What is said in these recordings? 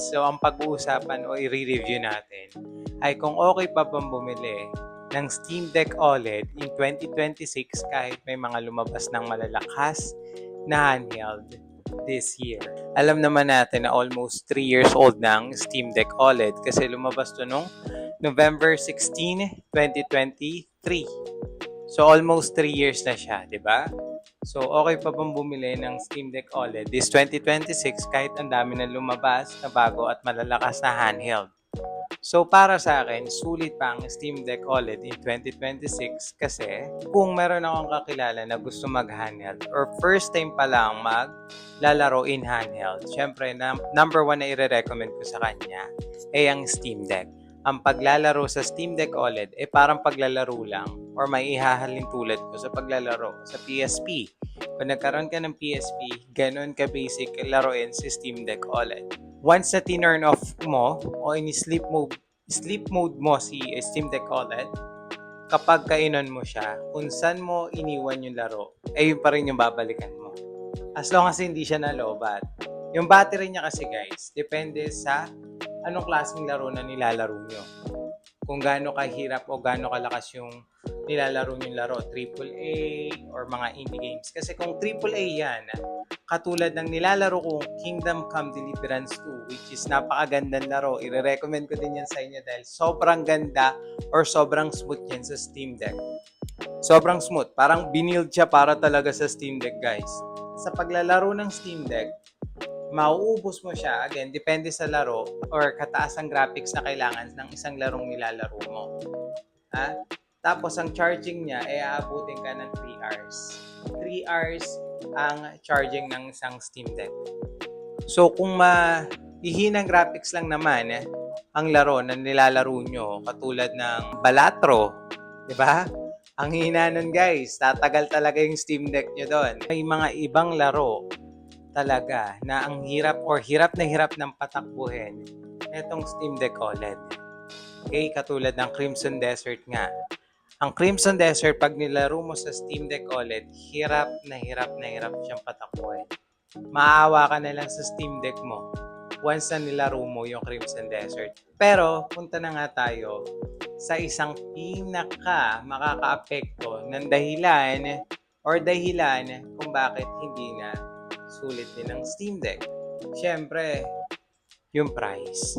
So, ang pag-uusapan o i-review natin ay kung okay pa bang bumili ng Steam Deck OLED in 2026 kahit may mga lumabas ng malalakas na handheld this year. Alam naman natin na almost 3 years old na ang Steam Deck OLED kasi lumabas to nung November 16, 2023. So, almost 3 years na siya, di ba? So, okay pa bang bumili ng Steam Deck OLED this 2026 kahit ang dami na lumabas na bago at malalakas na handheld? So, para sa akin, sulit pa ang Steam Deck OLED in 2026 kasi kung meron akong kakilala na gusto mag-handheld or first time pa lang maglalaro in handheld, syempre, number one na i-recommend ko sa kanya ay ang Steam Deck. Ang paglalaro sa Steam Deck OLED ay parang paglalaro lang or may ihahalin tulad ko sa paglalaro sa PSP. Kung nagkaroon ka ng PSP, ganun ka-basic laruin si Steam Deck OLED. Once na tinurn off mo o in-sleep mode mo si Steam Deck OLED, kapag kainon mo siya, kung saan mo iniwan yung laro, ay yun pa rin yung babalikan mo. As long as hindi siya nalobat. Yung battery niya kasi guys, depende sa anong klaseng laro na nilalaro nyo. Kung gaano kahirap o gaano kalakas yung nilalaro nyo laro, AAA or mga indie games. Kasi kung AAA yan, katulad ng nilalaro kong Kingdom Come Deliverance 2, which is napakagandang laro, i-recommend ko din yan sa inyo dahil sobrang ganda or sobrang smooth yan sa Steam Deck. Sobrang smooth. Parang binild siya para talaga sa Steam Deck, guys. Sa paglalaro ng Steam Deck, mauubos mo siya, again, depende sa laro or kataasang graphics na kailangan ng isang larong nilalaro mo. Tapos, ang charging niya, ay aabutin ka ng 3 hours. 3 hours ang charging ng isang Steam Deck. So, kung mahihinang graphics lang naman, ang laro na nilalaro nyo, katulad ng Balatro, di ba? Ang hina nun, guys, tatagal talaga yung Steam Deck nyo doon. May mga ibang laro talaga na ang hirap ng patakbuhin itong Steam Deck OLED. Okay, katulad ng Crimson Desert nga. Ang Crimson Desert, pag nilaro mo sa Steam Deck OLED, hirap na hirap siyang patakbuhin. Maawa ka na lang sa Steam Deck mo once na nilaro mo yung Crimson Desert. Pero, punta na nga tayo sa isang pinaka makakaapekto ng dahilan kung bakit hindi na sulit din ng Steam Deck. Siyempre, yung price.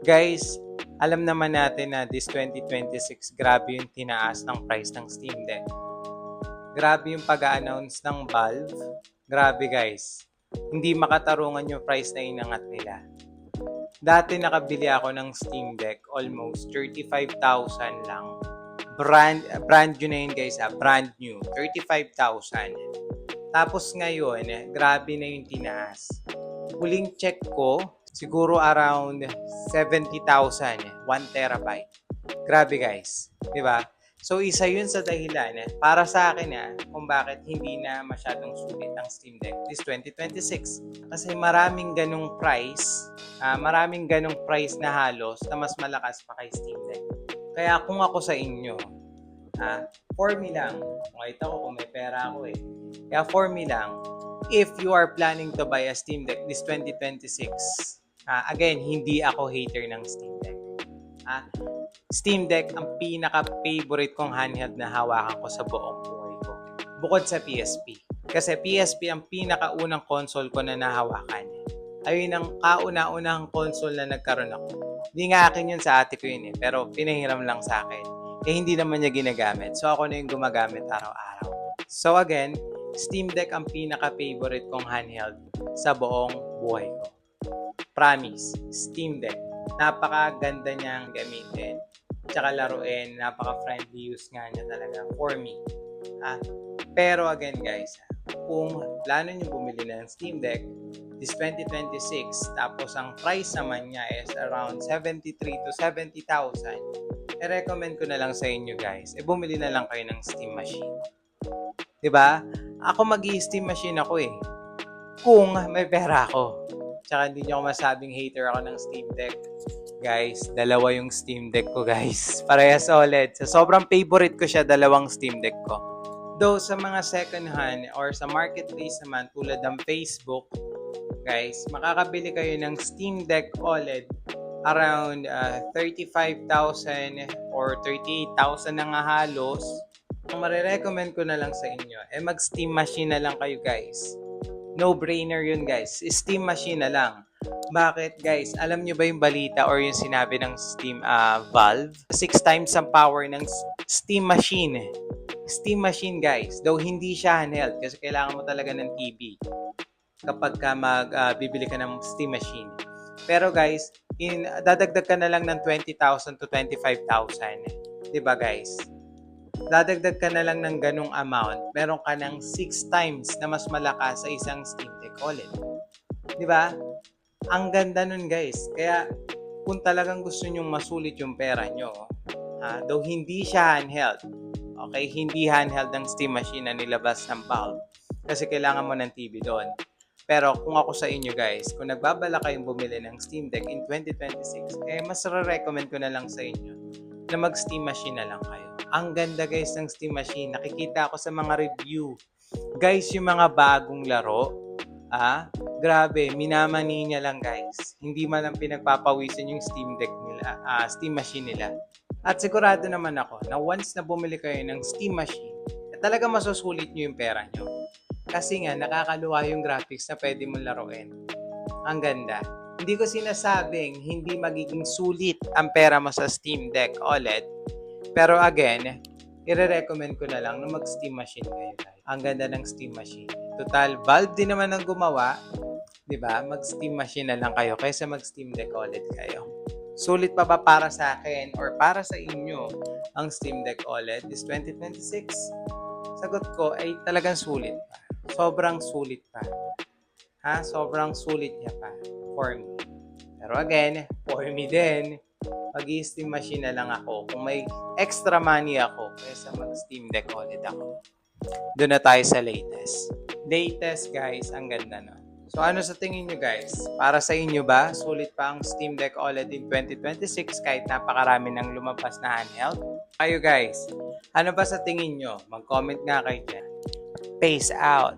Guys, alam naman natin na this 2026, grabe yung tinaas ng price ng Steam Deck. Grabe yung pag-a-announce ng Valve. Grabe guys. Hindi makatarungan yung price na inangat nila. Dati nakabili ako ng Steam Deck, almost 35,000 lang. Brand new na yun guys, brand new. 35,000. Tapos ngayon, grabe na yung tinaas. Huling check ko, siguro around 70,000, 1 terabyte. Grabe guys, di ba? So isa yun sa dahilan para sa akin kung bakit hindi na masyadong sulit ang Steam Deck this 2026. Kasi maraming ganong price na halos na mas malakas pa kay Steam Deck. Kaya kung ako sa inyo, for me lang, makita ko kung may pera ako Kaya for me lang, if you are planning to buy a Steam Deck this 2026, again, hindi ako hater ng Steam Deck. Steam Deck ang pinaka-favorite kong handheld na hawakan ko sa buong buhay ko. Bukod sa PSP. Kasi PSP ang pinakaunang console ko na nahawakan. Ayun ang kauna-unang console na nagkaroon ako. Hindi nga akin yun, sa ate ko yun pero pinahiram lang sa akin. Hindi naman niya ginagamit. So ako na yung gumagamit araw-araw. So again, Steam Deck ang pinaka-favorite kong handheld sa buong buhay ko. Promise, Steam Deck. Napakaganda niyang gamitin. Tsaka laruin, napaka-friendly use nga niya talaga for me. Pero again guys, kung plano niyo bumili ng Steam Deck this 2026, tapos ang price naman niya is around 73 to 70,000, i-recommend ko na lang sa inyo guys, bumili na lang kayo ng Steam machine. Diba? Ako mag-i-Steam machine ako kung may pera ako. Tsaka hindi nyo ako masabing hater ako ng Steam Deck. Guys, dalawa yung Steam Deck ko guys. Parehas OLED. Sa sobrang favorite ko siya, dalawang Steam Deck ko. Though sa mga second hand or sa marketplace naman tulad ng Facebook, guys, makakabili kayo ng Steam Deck OLED around 35,000 or 38,000 na nga halos. Ang marirecommend ko na lang sa inyo, mag-Steam machine na lang kayo guys. No-brainer yun guys, Steam machine na lang. Bakit guys? Alam nyo ba yung balita or yung sinabi ng Steam Valve? 6 times ang power ng Steam machine. Steam machine guys, though hindi siya handheld kasi kailangan mo talaga ng TV kapag ka bibili ka ng Steam machine. Pero guys, dadagdag ka na lang ng 20,000 to 25,000. Diba guys? Dadagdag ka na lang ng ganung amount, meron ka ng 6 times na mas malakas sa isang Steam Deck OLED. Diba? Ang ganda nun guys. Kaya kung talagang gusto nyong masulit yung pera nyo, though hindi siya handheld, okay, hindi handheld ng Steam machine na nilabas ng Valve kasi kailangan mo ng TV doon. Pero kung ako sa inyo guys, kung nagbabala kayong bumili ng Steam Deck in 2026, mas re-recommend ko na lang sa inyo na mag-Steam machine na lang kayo. Ang ganda guys ng Steam machine. Nakikita ako sa mga review. Guys, yung mga bagong laro, grabe, minamani niya lang guys. Hindi man lang pinagpapawisan yung Steam Deck nila, Steam machine nila. At sigurado naman ako na once na bumili kayo ng Steam machine, talaga masusulit nyo yung pera nyo. Kasi nga, nakakaluwa yung graphics na pwede mong laruin. Ang ganda. Hindi ko sinasabing hindi magiging sulit ang pera mo sa Steam Deck OLED. Pero again, i-recommend ko na lang na mag-Steam machine kayo. Ang ganda ng Steam machine. Total, Valve din naman ang gumawa. Diba? Mag-Steam machine na lang kayo kaysa mag-Steam Deck OLED kayo. Sulit pa ba para sa akin or para sa inyo ang Steam Deck OLED this 2026? Sagot ko ay talagang sulit pa. Sobrang sulit pa. Sobrang sulit niya pa for me. Pero again, for me din, mag-Steam machine na lang ako. Kung may extra money ako, kaysa mag-Steam Deck OLED ako. Doon na tayo sa latest. Latest guys, ang ganda no. So ano sa tingin nyo guys? Para sa inyo ba, sulit pa ang Steam Deck OLED in 2026 kahit napakarami ng lumabas na handheld? Kayo guys, ano ba sa tingin nyo? Mag-comment nga kayo dyan. Peace out!